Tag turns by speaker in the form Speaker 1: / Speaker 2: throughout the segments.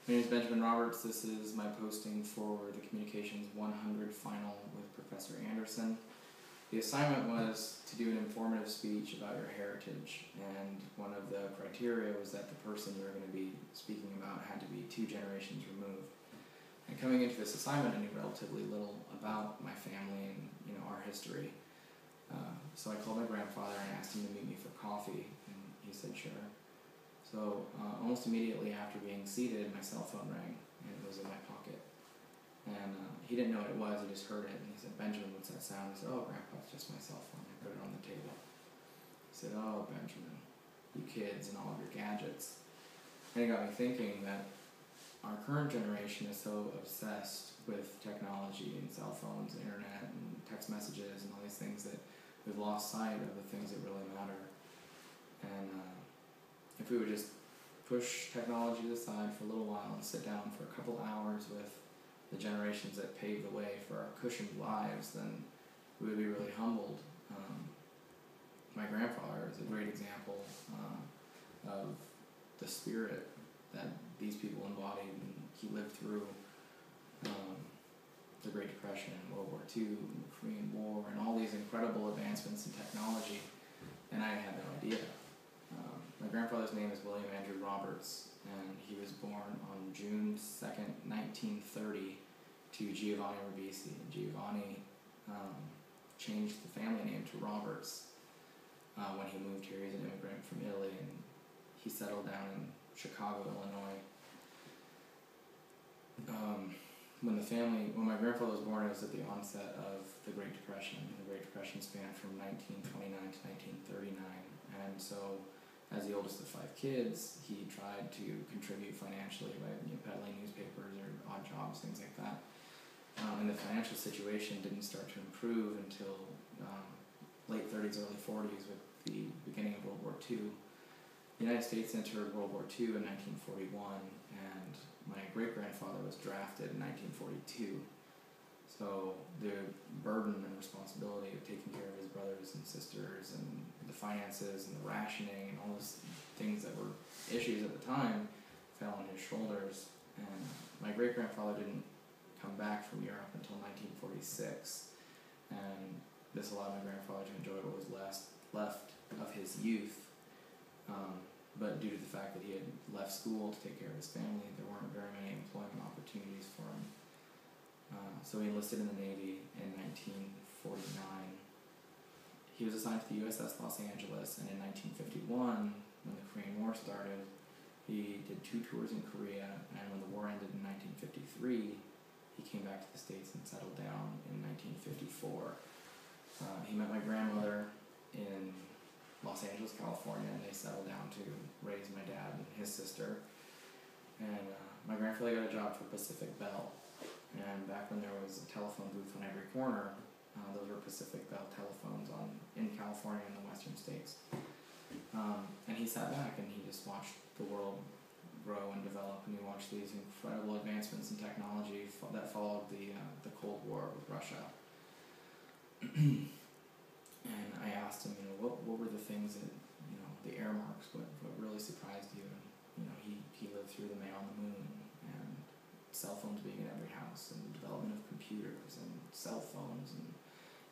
Speaker 1: My name is Benjamin Roberts. This is my posting for the Communications 100 final with Professor Anderson. The assignment was to do an informative speech about your heritage, and one of the criteria was that the person you were going to be speaking about had to be 2 generations removed. And coming into this assignment, I knew relatively little about my family and our history. So I called my grandfather and asked him to meet me for coffee, and he said sure. So almost immediately after being seated, my cell phone rang, and it was in my pocket. And he didn't know what it was, he just heard it, and he said, "Benjamin, what's that sound?" I said, "Oh, Grandpa, it's just my cell phone." I put it on the table. He said, "Oh, Benjamin, you kids and all of your gadgets." And it got me thinking that our current generation is so obsessed with technology and cell phones, and internet, and text messages, and all these things that we've lost sight of the things that really matter. And if we would just push technology aside for a little while and sit down for a couple hours with the generations that paved the way for our cushioned lives, then we would be really humbled. My grandfather is a great example of the spirit that these people embodied, and he lived through the Great Depression, World War II, and the Korean War, and all these incredible advancements in technology, and I had no idea. My grandfather's name is William Andrew Roberts, and he was born on June 2nd, 1930, to Giovanni Ribisi. And Giovanni changed the family name to Roberts when he moved here. He's an immigrant from Italy, and he settled down in Chicago, Illinois. When my grandfather was born, it was at the onset of the Great Depression. The Great Depression spanned from 1929 to 1939, and so as the oldest of 5 kids, he tried to contribute financially by peddling newspapers or odd jobs, things like that. And the financial situation didn't start to improve until late 30s, early 40s with the beginning of World War II. The United States entered World War II in 1941, and my great-grandfather was drafted in 1942. So the burden and responsibility of taking care of his brothers and sisters and the finances and the rationing and all those things that were issues at the time fell on his shoulders. And my great-grandfather didn't come back from Europe until 1946. And this allowed my grandfather to enjoy what was left of his youth. But due to the fact that he had left school to take care of his family, there weren't very many employment opportunities for him. So he enlisted in the Navy in 1949. He was assigned to the USS Los Angeles, and in 1951, when the Korean War started, he did 2 tours in Korea, and when the war ended in 1953, he came back to the States and settled down in 1954. He met my grandmother in Los Angeles, California, and they settled down to raise my dad and his sister. And my grandfather got a job for Pacific Bell. And back when there was a telephone booth on every corner, those were Pacific Bell telephones in California and the western states. And he sat back and he just watched the world grow and develop, and he watched these incredible advancements in technology that followed the Cold War with Russia. And I asked him, what were the things that, the air marks, what really surprised you? And, he lived through the man on the moon, and cell phones being in every house, and the development of computers, and cell phones, and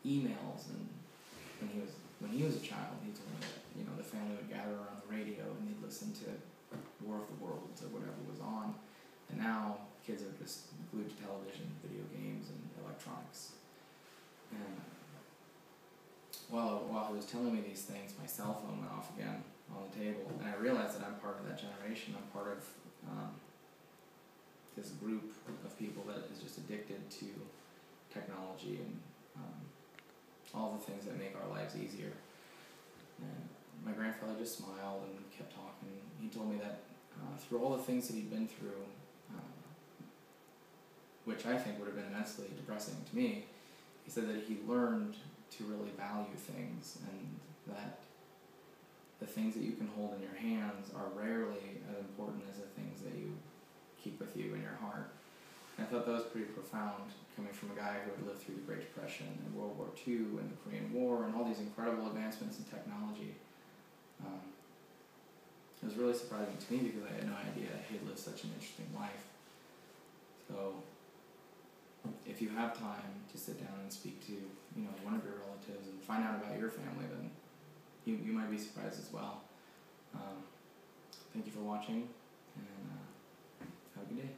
Speaker 1: emails. And when he was a child, he told me that, the family would gather around the radio, and they'd listen to War of the Worlds or whatever was on. And now, kids are just glued to television, video games, and electronics. And while he was telling me these things, my cell phone went off again on the table, and I realized that I'm part of that generation. I'm part of this group of people that is just addicted to technology and all the things that make our lives easier. And my grandfather just smiled and kept talking. He told me that through all the things that he'd been through, which I think would have been immensely depressing to me, he said that he learned to really value things, and that the things that you can hold in your hands are rarely as important as the things that you keep with you in your heart. And I thought that was pretty profound, coming from a guy who had lived through the Great Depression and World War II and the Korean War and all these incredible advancements in technology. It was really surprising to me because I had no idea he had lived such an interesting life. So if you have time to sit down and speak to, you know, one of your relatives and find out about your family, then you might be surprised as well. Thank you for watching, and have a good day.